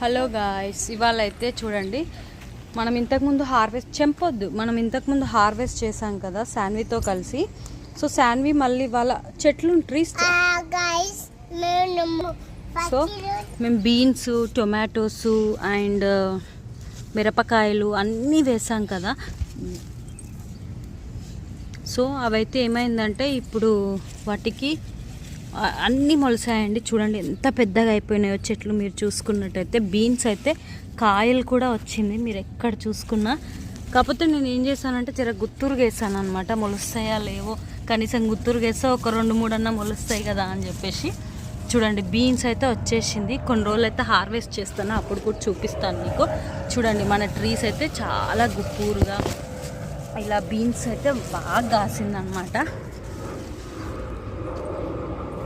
Hello guys, ఇవాళ అయితే చూడండి, మనం ఇంతకుముందు హార్వెస్ట్ చేసాం కదా శాన్వితో కలిసి. సో శాన్వి మళ్ళీ వాళ్ళ చెట్లు ట్రీస్, సో మేము బీన్స్, టొమాటోస్ అండ్ మిరపకాయలు అన్నీ వేసాం కదా. సో అవైతే ఏమైందంటే ఇప్పుడు వాటికి అన్నీ మొలిసాయండి. చూడండి ఎంత పెద్దగా అయిపోయినాయో చెట్లు. మీరు చూసుకున్నట్టయితే బీన్స్ అయితే కాయలు కూడా వచ్చింది, మీరు ఎక్కడ చూసుకున్నా. కాకపోతే నేను ఏం చేశానంటే జర గుత్తురుగా వేసాను అనమాట. మొలుస్తాయా లేవో, కనీసం గుత్తురుగా వేస్తే ఒక 2-3 అన్నా మొలుస్తాయి కదా అని చెప్పేసి. చూడండి బీన్స్ అయితే వచ్చేసింది. కొన్ని రోజులు అయితే హార్వెస్ట్ చేస్తాను, అప్పుడు కూడా చూపిస్తాను మీకు. చూడండి మన ట్రీస్ అయితే చాలా గుప్పూరుగా ఇలా బీన్స్ అయితే బాగా కాసిందనమాట.